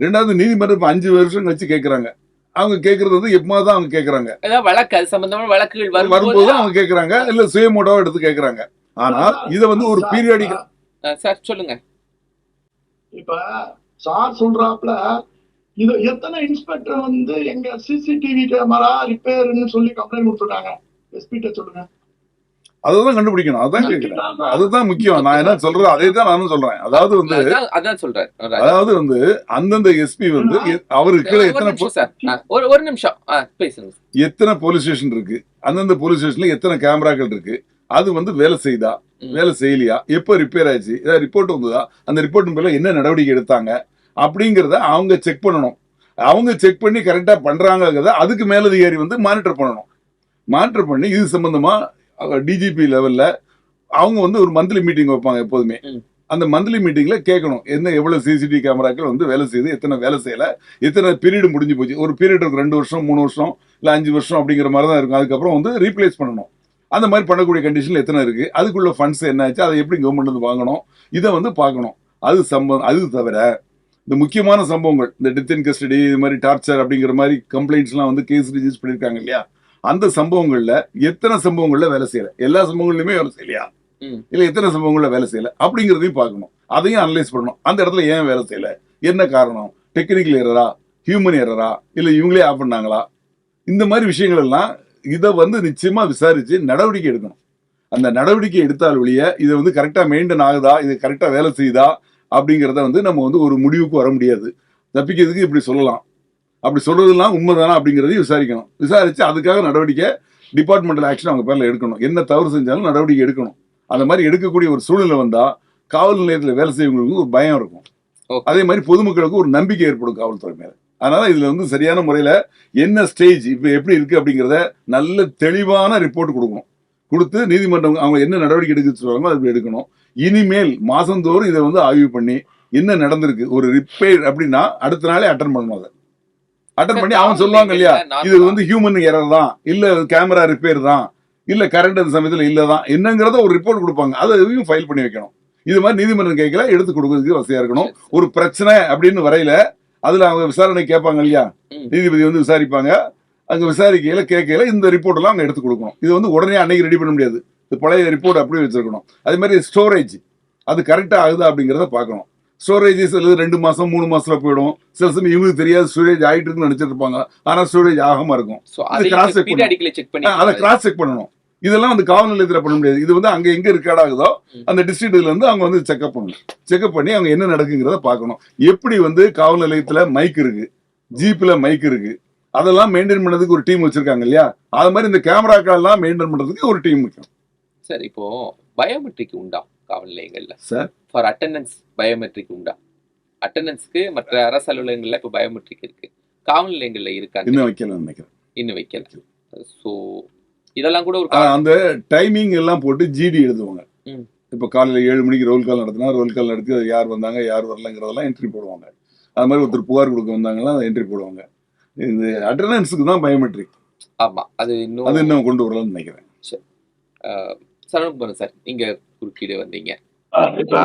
Speaker 2: ரெண்டாவது நீதிமன்றம் 5 வருஷம் கழிச்சு கேட்கறாங்க. அவங்க கேட்கறது வந்து எப்பமாதான் அவங்க கேட்கறாங்க,
Speaker 1: வழக்கு அது சம்பந்தமான வழக்குகள்
Speaker 2: வரும்போது அவங்க கேட்கறாங்க, இல்ல சுயமோட்டாவா எடுத்து கேட்கறாங்க. ஆனால் இதை வந்து ஒரு பீரியாடிக்.
Speaker 1: சார் சொல்லுங்க.
Speaker 3: இப்ப சார் சொல்றாப்ல இது எத்தனை இன்ஸ்பெக்டர் வந்து எங்க சிசிடிவி கேமரா ரிப்பேர்னு சொல்லி கம்ப்ளைண்ட் கொடுத்துட்டாங்க, எஸ்பிட்ட சொல்லுங்க.
Speaker 2: அதான் கண்டுபிடிக்கணும், அதான் கேட்கிறேன், அதுதான் முக்கியம். நான் என்ன சொல்றேன் அதே தான் நானும் சொல்றேன். அதாவது வந்து அந்தந்த எஸ்பி வந்து அவருக்கு
Speaker 1: ஒரு நிமிஷம்
Speaker 2: எத்தனை போலீஸ் ஸ்டேஷன் இருக்கு, அந்தந்த போலீஸ் ஸ்டேஷன்ல எத்தனை கேமராக்கள் இருக்கு, அது வந்து வேலை செய்தா வேலை செய்யலையா, எப்ப ரிப்பேர் ஆயிடுச்சு, ஏதாவது ரிப்போர்ட் வந்ததா, அந்த ரிப்போர்ட் மேல என்ன நடவடிக்கை எடுத்தாங்க அப்படிங்கறத அவங்க செக் பண்ணணும். அவங்க செக் பண்ணி கரெக்டா பண்றாங்கிறத அதுக்கு மேலதிகாரி வந்து மானிட்டர் பண்ணணும். மானிட்டர் பண்ணி இது சம்பந்தமா டிஜிபி லெவல்ல அவங்க வந்து ஒரு மந்த்லி மீட்டிங் வைப்பாங்க எப்போதுமே. அந்த மந்த்லி மீட்டிங்ல கேட்கணும் என்ன எவ்வளவு சிசிடிவி கேமராக்கள் வந்து வேலை செய்யுது, எத்தனை வேலை செய்யல, எத்தனை பீரியட் முடிஞ்சு போச்சு. ஒரு பீரியட் இருக்கு 2 வருஷம் 3 வருஷம் இல்ல 5 வருஷம் அப்படிங்கிற மாதிரி தான் இருக்கும். அதுக்கப்புறம் வந்து ரீப்ளேஸ் பண்ணணும். அந்த மாதிரி பண்ணக்கூடிய கண்டிஷன்ல எத்தனை இருக்கு, அதுக்குள்ள ஃபண்ட்ஸ் என்ன ஆச்சு, அதை எப்படி கவர்மெண்ட் வந்து வாங்கணும், இதை வந்து பார்க்கணும். அது தவிர இந்த முக்கியமான சம்பவங்கள், இந்த டெத் இன் கஸ்டடி, இது மாதிரி டார்ச்சர் அப்படிங்கிற மாதிரி கம்ப்ளைண்ட்ஸ் எல்லாம் வந்து கேஸ் ரிஜிஸ்டர் பண்ணிருக்காங்க இல்லையா, அந்த சம்பவங்கள்ல எத்தனை சம்பவங்கள்ல வேலை செய்யல, எல்லா சம்பவங்கள்லயுமே வேலை செய்யலையா,
Speaker 1: ம்.
Speaker 2: இல்ல எத்தனை சம்பவங்கள்ல வேலை செய்யல அப்படிங்கிறதையும் பார்க்கணும். அதையும் அனலைஸ் பண்ணணும். அந்த இடத்துல ஏன் வேலை செய்யல, என்ன காரணம், டெக்னிக்கல் எரரா, ஹியூமன் எரரா, இல்ல இவங்களே ஆஃப் பண்ணாங்களா, இந்த மாதிரி விஷயங்கள் எல்லாம் இதை வந்து நிச்சயமா விசாரிச்சு நடவடிக்கை எடுக்கணும். அந்த நடவடிக்கை எடுத்தால் ஒழிய இதை வந்து கரெக்டா மெயின்டைன் ஆகுதா, இது கரெக்டா வேலை செய்யுதா அப்படிங்கிறத வந்து நம்ம வந்து ஒரு முடிவுக்கு வர முடியாது. தப்பிக்கிறதுக்கு இப்படி சொல்லலாம், அப்படி சொல்றதெல்லாம் உண்மைதானா அப்படிங்கிறதையும் விசாரிக்கணும். விசாரிச்சு அதுக்காக நடவடிக்கை, டிபார்ட்மெண்டல் ஆக்ஷன் அவங்க பேர்ல எடுக்கணும். என்ன தவறு செஞ்சாலும் நடவடிக்கை எடுக்கணும். அந்த மாதிரி எடுக்கக்கூடிய ஒரு சூழ்நிலை வந்தா காவல் நிலையத்தில் வேலை செய்யவங்களுக்கு ஒரு பயம் இருக்கும்.
Speaker 1: Okay.
Speaker 2: அதே மாதிரி பொதுமக்களுக்கு ஒரு நம்பிக்கை ஏற்படும் காவல்துறை மேல. அதனால இதுல வந்து சரியான முறையில என்ன ஸ்டேஜ் இப்ப எப்படி இருக்கு அப்படிங்கிறத நல்ல தெளிவான ரிப்போர்ட் கொடுக்கணும். கொடுத்து நீதிமன்றம் அவங்க என்ன நடவடிக்கை எடுக்க சொல்றாங்களோ அது எடுக்கணும். இனிமேல் மாசந்தோறும் இதை வந்து ஆய்வு பண்ணி என்ன நடந்திருக்கு, ஒரு ரிப்பேர் அப்படின்னா அடுத்த நாளே அட்டன் பண்ணணும். அதை அட்டன் பண்ணி அவன் சொல்லுவாங்க இல்லையா, இது வந்து ஹியூமன் எரர் தான், இல்ல கேமரா ரிப்பேர் தான், இல்ல கரண்ட் அந்த சமயத்துல இல்லதான் என்னங்கிறத ஒரு ரிப்போர்ட் கொடுப்பாங்க. அதையும் ஃபைல் பண்ணி வைக்கணும். இது மாதிரி நீதிமன்றம் கேட்கல எடுத்து கொடுக்கறதுக்கு வசதியா இருக்கணும். ஒரு பிரச்சனை அப்படின்னு வரையில அதுல அவங்க விசாரணை கேட்பாங்க இல்லையா, நீதிபதி வந்து விசாரிப்பாங்க. அங்க விசாரிக்கையில கேட்கையில இந்த ரிப்போர்ட் எல்லாம் அவங்க எடுத்து கொடுக்கணும். இது வந்து உடனே அன்னைக்கு ரெடி பண்ண முடியாது. இது பழைய ரிப்போர்ட் அப்படியே வச்சிருக்கணும். அதே மாதிரி ஸ்டோரேஜ் அது கரெக்டா ஆகுதா அப்படிங்கிறத பார்க்கணும். ஸ்டோரேஜ் சில 2 மாசம் 3 மாசத்துல போயிடும். சில சமயம் இவங்களுக்கு தெரியாது ஸ்டோரேஜ் ஆயிட்டு இருக்குன்னு நினைச்சிட்டு இருப்பாங்க. ஆனா ஸ்டோரேஜ் ஆகாம இருக்கும். அதை கிராஸ் செக் பண்ணணும். இதெல்லாம் வந்து காவல் நிலையத்துல பண்ண முடியாது. இது வந்து அங்க எங்க ரெக்கார்ட் ஆகுதோ அந்த டிஸ்ட்ரிக்ட்ல இருந்து அவங்க வந்து செக்அப் பண்ணணும். செக்அப் பண்ணி அவங்க என்ன நடக்குங்கிறத பார்க்கணும். எப்படி வந்து காவல் நிலையத்துல மைக் இருக்கு, ஜீப்ல மைக் இருக்கு, அதெல்லாம் மெயின்டைன் பண்ணதுக்கு ஒரு டீம் வச்சிருக்காங்க இல்லையா, அது மாதிரி இந்த கேமராக்கள் எல்லாம் மெயின்டைன் பண்றதுக்கு ஒரு டீம் முக்கியம்.
Speaker 1: சார் இப்போ பயோமெட்ரிக் உண்டா காவல் நிலையங்கள்ல?
Speaker 2: சார்
Speaker 1: ஃபார் அட்டெண்டன்ஸ் பயோமெட்ரிக் உண்டா? அட்டெண்டன்ஸ்க்கு மற்ற அரசு அலுவலகங்கள்ல இப்போ பயோமெட்ரிக் இருக்கு, காவல் நிலையங்கள்ல இருக்கா?
Speaker 2: இன்னும் வைக்கல நினைக்கிறேன்.
Speaker 1: இன்னும் வைக்கல. ஸோ இதெல்லாம் கூட ஒரு
Speaker 2: அந்த டைமிங் எல்லாம் போட்டு ஜிடி எழுதுவாங்க. இப்ப காலையில 7 மணிக்கு ரோல் கால் நடத்தினா ரோல் கால் நடத்தி அது யார் வந்தாங்க யார் வரலங்கிறதெல்லாம் என்ட்ரி போடுவாங்க. அது மாதிரி ஒருத்தர் புகார் கொடுக்க வந்தாங்கன்னா அதை என்ட்ரி போடுவாங்க. இந்த அட்டெண்டன்ஸுக்கு தான் பயோமெட்ரிக்.
Speaker 1: ஆமா, அது இன்னும்
Speaker 2: கொண்டு வரலாம்னு நினைக்கிறேன்.
Speaker 1: சரவணகுமார் சார், நீங்க குறுக்கீடு வந்தீங்க.
Speaker 3: இப்ப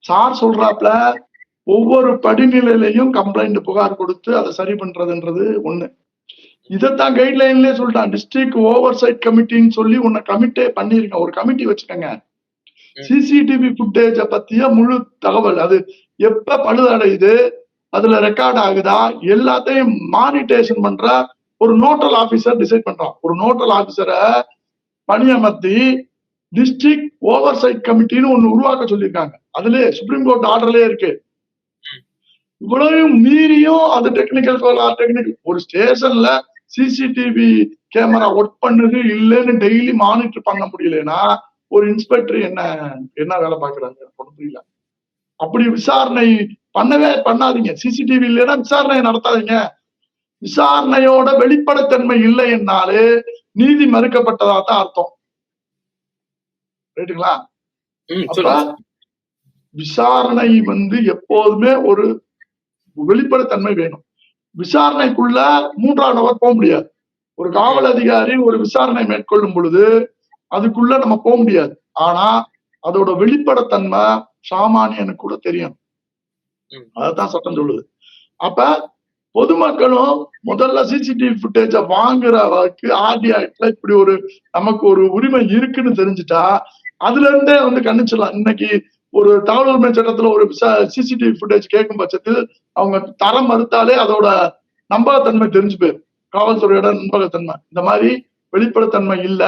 Speaker 3: சார் சொல்றாப்ல ஒவ்வொரு படிநிலையிலையும் கம்ப்ளைண்ட் புகார் கொடுத்து அதை சரி பண்றதுன்றது ஒண்ணு. இதைத்தான் கைட்லைன்லயே சொல்லிட்டான். டிஸ்ட்ரிக்ட் ஓவர் சைட் கமிட்டின்னு சொல்லி உன்னை கமிட்டே பண்ணிருங்க, ஒரு கமிட்டி வச்சுக்கோங்க. சிசிடிவி ஃபுட்டேஜ பத்திய முழு தகவல், அது எப்ப பழுதடையுது, அதுல ரெக்கார்ட் ஆகுதா, எல்லாத்தையும் மானிட்டேஷன் பண்ற ஒரு நோட்டல் ஆபீசர் டிசைட் பண்றான். ஒரு நோட்டல் ஆபீசரை பணியமர்த்தி டிஸ்ட்ரிக்ட் ஓவர் சைட் கமிட்டின்னு ஒண்ணு உருவாக்க சொல்லியிருக்காங்க. அதுல சுப்ரீம் கோர்ட் ஆர்டர்லயே இருக்கு. இவ்வளவையும் மீறியும் அது டெக்னிக்கல் ஒரு ஸ்டேஷன்ல சிசிடிவி கேமரா ஒர்க் பண்ணுது இல்லைன்னு டெய்லி மானிட்டர் பண்ண முடியலன்னா ஒரு இன்ஸ்பெக்டர் என்ன வேலை பாக்குறாங்க புரியல. அப்படி விசாரணை பண்ணாதீங்க. சிசிடிவி இல்லைன்னா விசாரணை நடத்தாதீங்க. விசாரணையோட வெளிப்படைத்தன்மை இல்லை என்னாலே நீதி மறுக்கப்பட்டதா தான் அர்த்தம். ரைட்டுங்களா? விசாரணை வந்து எப்போதுமே ஒரு வெளிப்படைத்தன்மை வேணும். விசாரணைக்குள்ள 3ஆம் நபர் போக முடியாது. ஒரு காவல் அதிகாரி ஒரு விசாரணை மேற்கொள்ளும் பொழுது அதுக்குள்ள நம்ம போக முடியாது. ஆனா அதோட வெளிப்படைத்தன்மை சாமானியனுக்கு கூட தெரியும். அதான் சட்டம் சொல்லுது. அப்ப பொதுமக்களும் முதல்ல சிசிடிவி ஃபுட்டேஜ வாங்குறதுக்கு ஆர்டிஐல இப்படி ஒரு நமக்கு ஒரு உரிமை இருக்குன்னு தெரிஞ்சுட்டா அதுல இருந்தே வந்து கணிச்சிடலாம். இன்னைக்கு ஒரு தகவல் உரிமை சட்டத்துல ஒரு சிசிடிவி ஃபுட்டேஜ் கேட்கும் பட்சத்தில் அவங்க தரம் மறுத்தாலே அதோட நம்பகத்தன்மை தெரிஞ்சு போயிடும். காவல்துறையோட நம்பகத்தன்மை. இந்த மாதிரி வெளிப்படைத்தன்மை இல்ல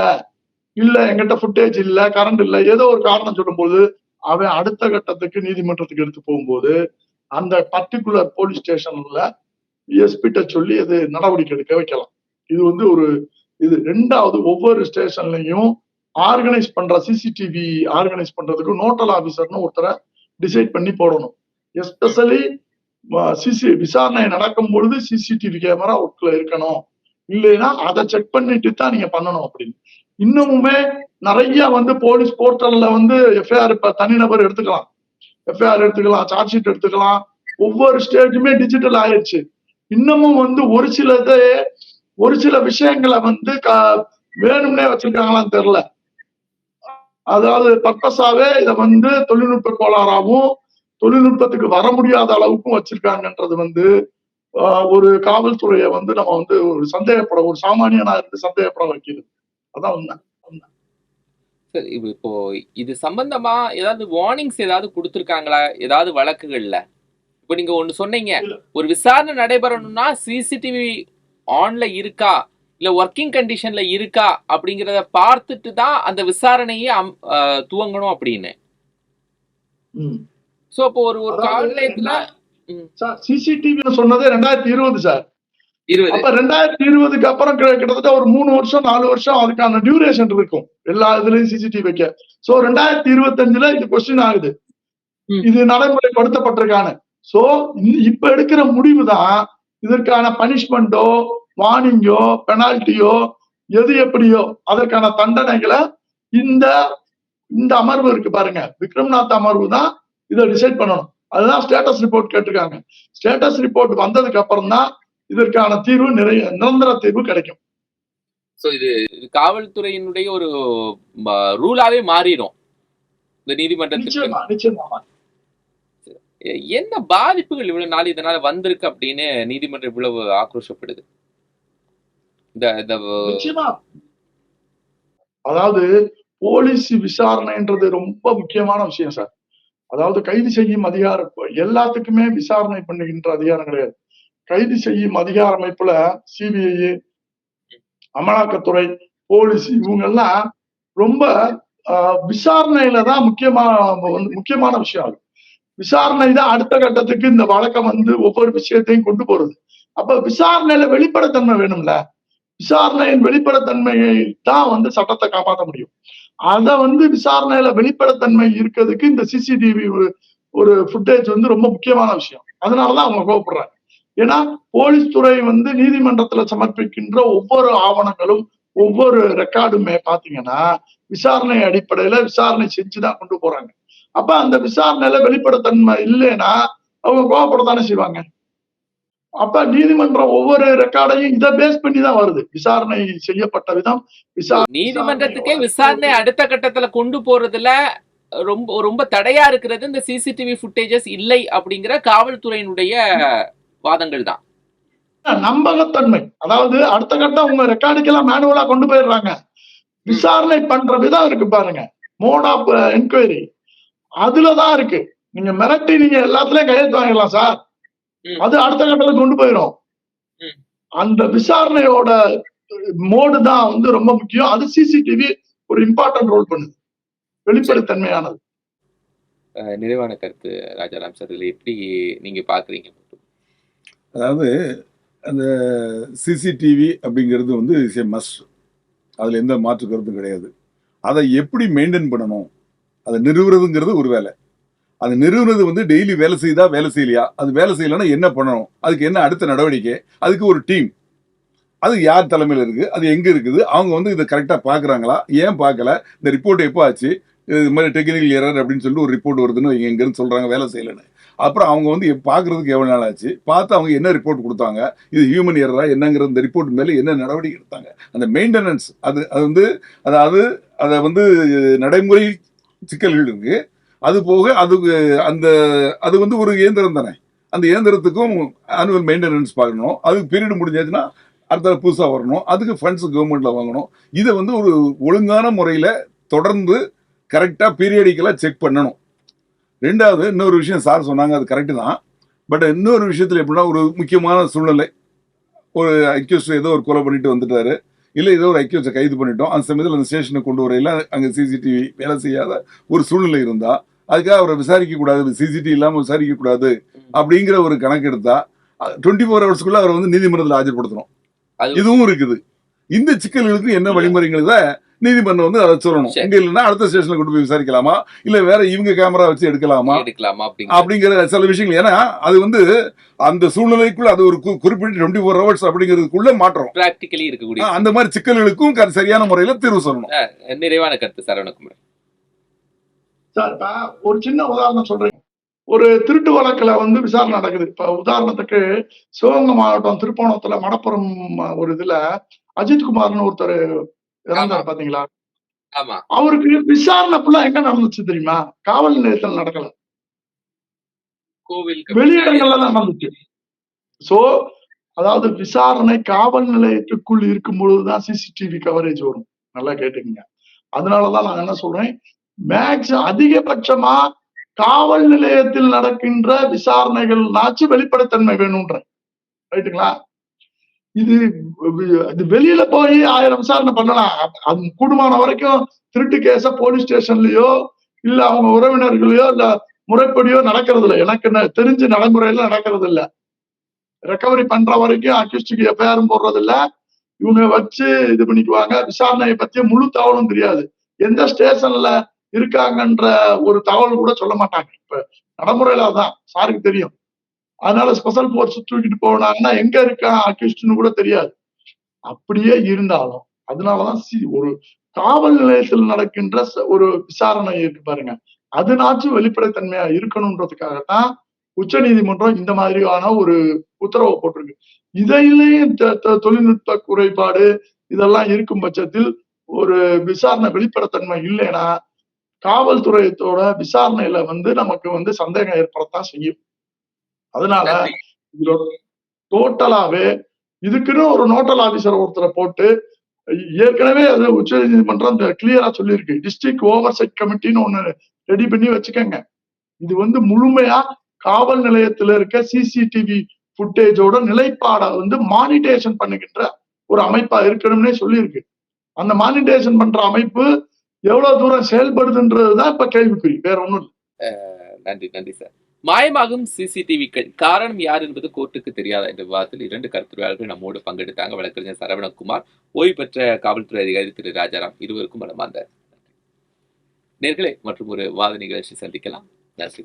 Speaker 3: எங்கிட்ட ஃபுட்டேஜ் இல்ல, கரண்ட் இல்ல, ஏதோ ஒரு காரணம் சொல்லும் போது அவன் அடுத்த கட்டத்துக்கு நீதிமன்றத்துக்கு எடுத்து போகும்போது அந்த பர்டிகுலர் போலீஸ் ஸ்டேஷன்ல எஸ்பிட்ட சொல்லி அது நடவடிக்கை எடுக்க வைக்கலாம். இது வந்து இது 2வது, ஒவ்வொரு ஸ்டேஷன்லயும் ஆர்கனைஸ் பண்ற சிசிடிவி ஆர்கனைஸ் பண்றதுக்கு நோட்டல் ஆபீசர்னு ஒருத்தரை டிசைட் பண்ணி போடணும். எஸ்பெஷலி விசாரணை நடக்கும் பொழுது சிசிடிவி கேமரா ஒர்க்ல இருக்கணும். இல்லைன்னா அதை செக் பண்ணிட்டு தான் நீங்க பண்ணணும் அப்படின்னு. இன்னமுமே நிறைய வந்து போலீஸ் போர்ட்டல்ல வந்து எஃப்ஐஆர் இப்ப தனிநபர் எடுத்துக்கலாம், எஃப்ஐஆர் எடுத்துக்கலாம், சார்ஜ் ஷீட் எடுத்துக்கலாம். ஒவ்வொரு ஸ்டேஜுமே டிஜிட்டல் ஆயிடுச்சு. இன்னமும் வந்து ஒரு சில விஷயங்களை வந்து வேணும்னே வச்சிருக்காங்களான்னு தெரியல. அதாவது பர்பஸாவே இதை வந்து தொழில்நுட்ப கோளாறாவும் தொழில்நுட்பத்துக்கு வர முடியாத அளவுக்கும் வச்சிருக்காங்கன்றது வந்து ஒரு காவல்துறையை வந்து நம்ம வந்து ஒரு சாமானியனா இருந்து சந்தேகப்பட வைக்கிறது. அதான் உண்மை.
Speaker 1: சரி, இப்போ இது சம்பந்தமா ஏதாவது வார்னிங்ஸ் ஏதாவது கொடுத்துருக்காங்களா ஏதாவது வழக்குகள்ல? இப்போ நீங்க ஒண்ணு சொன்னீங்க, ஒரு விசாரணை நடைபெறணும்னா சிசிடிவி ஆன்ல இருக்கா இல்ல ஒர்க்கிங் கண்டிஷன்ல இருக்கா அப்படிங்கறத பார்த்துட்டு தான் அந்த விசாரணையே துவங்கணும் அப்படின்னு.
Speaker 3: ம்.
Speaker 1: சோ அப்போ ஒரு ஒரு கால
Speaker 3: அதாவது
Speaker 1: நிலையத்துல
Speaker 3: சார் சிசிடிவி சொன்னது 2020 சார்.
Speaker 1: 20
Speaker 3: அப்ப 2020க்கு அப்புறம் கிட்டத்தட்ட ஒரு 3 வருஷம் 4 வருஷம் அதுக்கான டியூரேஷன் இருக்கும் எல்லா இதுலயும் சிசிடிவி வைக்க. சோ 2025ல இது கொஸ்டின் ஆகுது, இது நடைமுறைப்படுத்தப்பட்டிருக்கானு. சோ இப்ப எடுக்கிற முடிவு தான் இதற்கான பனிஷ்மெண்டோ வார்னிங்கோ பெனால்ட்டியோ எது எப்படியோ அதற்கான தண்டனைகளை இந்த இந்த அமர்வு இருக்கு பாருங்க, விக்ரம்நாத் அமர்வு தான் இதை டிசைட் பண்ணணும். அதுதான் ஸ்டேட்டஸ் ரிப்போர்ட் கேட்டிருக்காங்க. ஸ்டேட்டஸ் ரிப்போர்ட் வந்ததுக்கு அப்புறம் தான் இதற்கான தீர்வு நிரந்தர தீர்வு கிடைக்கும்.
Speaker 1: சோ இது காவல்துறையினுடைய ஒரு ரூலாவே மாறிடும் இந்த நீதிமன்றத்துக்கு.
Speaker 3: நிச்சயமா
Speaker 1: என்ன பாதிப்புகள் இவ்வளவு நாள் இதனால வந்திருக்கு அப்படின்னு நீதிமன்றம் இவ்வளவு ஆக்ரோஷப்படுது?
Speaker 3: நிச்சயமா அதாவது போலீஸ் விசாரணைன்றது ரொம்ப முக்கியமான விஷயம் சார். அதாவது கைது செய்யும் அதிகாரம் எல்லாத்துக்குமே விசாரணை பண்ணுகின்ற அதிகாரம் கிடையாது. கைது செய்யும் அதிகார அமைப்புல சிபிஐ, அமலாக்கத்துறை, போலீஸ் இவங்க எல்லாம் ரொம்ப விசாரணையில தான் முக்கியமான விஷயம். அது விசாரணை தான் அடுத்த கட்டத்துக்கு இந்த வழக்கம் ஒவ்வொரு விஷயத்தையும் கொண்டு போறது. அப்ப விசாரணையில வெளிப்படைத்தன்மை வேணும்ல. விசாரணையின் வெளிப்படைத்தன்மையை தான் சட்டத்தை காப்பாற்ற முடியும். அத விசாரணையில வெளிப்படைத்தன்மை இருக்கிறதுக்கு இந்த சிசிடிவி ஒரு ஃபுட்டேஜ் ரொம்ப முக்கியமான விஷயம். அதனாலதான் அவங்க கோவப்படுறாங்க. ஏன்னா போலீஸ் துறை நீதிமன்றத்துல சமர்ப்பிக்கின்ற ஒவ்வொரு ஆவணங்களும் ஒவ்வொரு ரெக்கார்டுமே பாத்தீங்கன்னா விசாரணை அடிப்படையில விசாரணை செஞ்சுதான் கொண்டு போறாங்க. அப்ப அந்த விசாரணையில வெளிப்படைத்தன்மை இல்லைன்னா அவங்க கோவப்படத்தானே செய்வாங்க. அப்ப நீதிமன்றம் ஒவ்வொரு ரெக்கார்டையும் இதை பேஸ் பண்ணி தான் வருது. விசாரணை செய்யப்பட்ட விதம்
Speaker 1: நீதிமன்றத்துக்கே விசாரணை அடுத்த கட்டத்துல கொண்டு போறதுல ரொம்ப ரொம்ப தடையா இருக்கிறது இந்த சிசிடிவி ஃபுட்டேஜஸ் இல்லை அப்படிங்கிற காவல்துறையினுடைய வாதங்கள் தான்.
Speaker 3: நம்பகத்தன்மை, அதாவது அடுத்த கட்டம் உங்க ரெக்கார்டுக்கெல்லாம் மேனுவலா கொண்டு போயிடுறாங்க. விசாரணை பண்ற விதம் இருக்கு பாருங்க, மோட் ஆஃப் என்கொயரி, அதுலதான் இருக்கு. நீங்க மிரட்டி நீங்க எல்லாத்துலயும் கையெழுத்து வாங்கிடலாம் சார், அது அடுத்த கட்டத்துக்கு கொண்டு போயிடும். அந்த விசாரணையோட மோடு தான் ரொம்ப முக்கியம். அது சிசிடிவி ஒரு இம்பார்ட்டன்ட் ரோல் பண்ணுது, வெளிப்படைத்தன்மையானது.
Speaker 1: நிறைவான கருத்து ராஜாராம் சார், இதுல எப்படி நீங்க பாக்குறீங்க?
Speaker 2: அதாவது அந்த சிசிடிவி அப்படிங்கிறது மஸ்ட், அதுல எந்த மாற்று கருத்தும் கிடையாது. அதை எப்படி மெயின்டைன் பண்ணணும், அதை நிறுவுறதுங்கிறது ஒரு வேலை. அது நிறுவனது டெய்லி வேலை செய்தா வேலை செய்யலையா, அது வேலை செய்யலைன்னா என்ன பண்ணணும், அதுக்கு என்ன அடுத்த நடவடிக்கை, அதுக்கு ஒரு டீம், அது யார் தலைமையில் இருக்கு, அது எங்க இருக்குது, அவங்க இதை கரெக்டா பாக்குறாங்களா, ஏன் பார்க்கல, இந்த ரிப்போர்ட் எப்போ ஆச்சு, இது மாதிரி டெக்னிக்கல் எரர் அப்படின்னு சொல்லிட்டு ஒரு ரிப்போர்ட் வருதுன்னு எங்கன்னு சொல்றாங்க வேலை செய்யலைன்னு. அப்புறம் அவங்க பாக்குறதுக்கு எவ்வளவு நாள் ஆச்சு, பார்த்து அவங்க என்ன ரிப்போர்ட் கொடுத்தாங்க, இது ஹியூமன் எரரா என்னங்கிற இந்த ரிப்போர்ட் மேல என்ன நடவடிக்கை எடுத்தாங்க, அந்த மெயின்டெனன்ஸ், அது அதாவது அதை நடைமுறை சிக்கல்கள் இருக்கு. அது போக அது ஒரு இயந்திரம் தானே, அந்த இயந்திரத்துக்கும் ஆனுவல் மெயின்டெனன்ஸ் பார்க்கணும். அதுக்கு பீரியட் முடிஞ்சாச்சுன்னா அடுத்த புதுசா வரணும், அதுக்கு ஃபண்ட்ஸ் கவர்மெண்ட்ல வாங்கணும். இதை ஒரு ஒழுங்கான முறையில தொடர்ந்து கரெக்டா பீரியடிக்கலா செக் பண்ணணும். ரெண்டாவது இன்னொரு விஷயம் சார் சொன்னாங்க, அது கரெக்டு தான். பட் இன்னொரு விஷயத்துல எப்படின்னா, ஒரு முக்கியமான சூழ்நிலை, ஒரு அக்யூஸ்ட் ஏதோ ஒரு கொலை பண்ணிட்டு வந்துட்டாரு, இல்லை ஏதோ ஒரு அக்யூஸ்டை கைது பண்ணிட்டோம், அந்த சமயத்தில் அந்த ஸ்டேஷனுக்கு கொண்டு வரையில அங்கே சிசிடிவி வேலை செய்யாத ஒரு சூழ்நிலை இருந்தா அதுக்காக அவரை விசாரிக்க கூடாது, சிசிடிவி இல்லாமல் விசாரிக்க கூடாது அப்படிங்கிற ஒரு கணக்கு எடுத்தா 24 ஹவர்ஸ்க்குள்ள அவரை நீதிமன்றத்தில் ஆஜர்படுத்தணும். இதுவும் இருக்குது. இந்த சிக்கல்களுக்கு என்ன வழிமுறைகளை நீதிமன்றம் அதை சொல்லணும். இங்க இல்லைன்னா அடுத்த ஸ்டேஷன்ல கொண்டு போய் விசாரிக்கலாமா, இல்ல வேற இவங்க கேமரா வச்சு எடுக்கலாமா அப்படிங்கிற சில விஷயங்கள். ஏன்னா அது அந்த சூழ்நிலைக்குள்ள அது ஒரு குறிப்பிட்ட 24 ஹவர்ஸ் அப்படிங்கிறதுக்குள்ள மாற்றம்
Speaker 1: பிராக்டிகலி இருக்கக்கூடிய
Speaker 2: அந்த மாதிரி சிக்கல்களுக்கும் சரியான முறையில தீர்வு சொல்லணும்.
Speaker 1: நிறைவான கருத்து சரவணகுமார்
Speaker 3: சார். ஒரு சின்ன உதாரணம் சொல்றேன். ஒரு திருட்டு வழக்குல விசாரணை நடக்குது. இப்ப உதாரணத்துக்கு சிவகங்கை மாவட்டம் திருப்போணத்துல மடப்புறம் ஒரு இதுல அஜித் குமார்னு ஒருத்தர் இறந்தார் பாத்தீங்களா? அவருக்கு விசாரணை ஃபுல்லா எங்க நடந்துச்சு தெரியுமா? காவல் நிலையத்தில் நடக்கல, வெளியிடங்கள்ல தான் நடந்துச்சு. சோ அதாவது விசாரணை காவல் நிலையத்துக்குள் இருக்கும் பொழுதுதான் சிசிடிவி கவரேஜ் வரும். நல்லா கேட்டுக்கங்க. அதனாலதான் நான் என்ன சொல்றேன், அதிகபட்சமா காவல் நிலையத்தில் நடக்கின்ற விசாரணைகள்னாச்சும் வெளிப்படைத்தன்மை வேணும்ன்றேன். ரைட்டுங்களா? இது வெளியில போய் 1000 விசாரணை பண்ணலாம். அது கூடுமான வரைக்கும் திருட்டு கேஸ போலீஸ் ஸ்டேஷன்லயோ இல்ல அவங்க உறவினர்களையோ இல்ல முறைப்படியோ நடக்கிறது இல்லை. எனக்கு தெரிஞ்ச நடைமுறையில நடக்கிறது இல்ல. ரெக்கவரி பண்ற வரைக்கும் அக்யூஸ்டுக்கு எஃப்ஐஆரும் போடுறது இல்ல. இவங்க வச்சு இது பண்ணிக்குவாங்க. விசாரணையை பத்திய முழு தகவலும் தெரியாது. எந்த ஸ்டேஷன்ல இருக்காங்கன்ற ஒரு தகவல் கூட சொல்ல மாட்டாங்க. இப்ப நடைமுறையில அதான் சாருக்கு தெரியும். அதனால ஸ்பெஷல் போர்ஸ் தூக்கிட்டு போனாங்கன்னா எங்க இருக்கான் அக்யூஸ்ட்னு கூட தெரியாது. அப்படியே இருந்தாலும் அதனாலதான் ஒரு காவல் நிலையத்தில் நடக்கின்ற ஒரு விசாரணை இருக்கு பாருங்க, அதுனாச்சும் வெளிப்படைத்தன்மையா இருக்கணும்ன்றதுக்காகத்தான் உச்ச நீதிமன்றம் இந்த மாதிரியான ஒரு உத்தரவு போட்டிருக்கு. இதையிலையும் தொழில்நுட்ப குறைபாடு இதெல்லாம் இருக்கும் பட்சத்தில் ஒரு விசாரணை வெளிப்படைத்தன்மை இல்லைன்னா காவல்துறையத்தோட விசாரணையில நமக்கு சந்தேகம் ஏற்படத்தான் செய்யும். அதனால இதோட டோட்டலாவே இதுக்குன்னு ஒரு நோட்டல் ஆபீசர் ஒருத்தரை போட்டு ஏற்கனவே அது உச்ச நீதிமன்றம் கிளியரா சொல்லியிருக்கு. டிஸ்ட்ரிக்ட் ஓவர்சைட் கமிட்டின்னு ஒண்ணு ரெடி பண்ணி வச்சுக்கோங்க. இது முழுமையா காவல் நிலையத்துல இருக்க சிசிடிவி புட்டேஜோட நிலைப்பாட மானிட்டேஷன் பண்ணுகின்ற ஒரு அமைப்பா இருக்கணும்னே சொல்லியிருக்கு. அந்த மானிட்டேஷன் பண்ற அமைப்பு எவ்வளவு தூரம் செயல்படுதுன்றதுதான் இப்ப கேள்விக்குறி, வேற ஒண்ணும் இல்லை.
Speaker 1: நன்றி நன்றி சார். மாயமாகும் சிசிடிவிக்கள் காரணம் யார் என்பது கோர்ட்டுக்கு தெரியாத என்ற விவாதத்தில் 2 கருத்துரையாளர்கள் நம்மோடு பங்கெடுத்தாங்க. வழக்கறிஞர் சரவணகுமார், ஓய்வு பெற்ற காவல்துறை அதிகாரி திரு ராஜாராம், இருவருக்கும் மனமார்ந்த நேயர்களே மற்றும் ஒரு வாத நிகழ்ச்சி சந்திக்கலாம். நன்றி.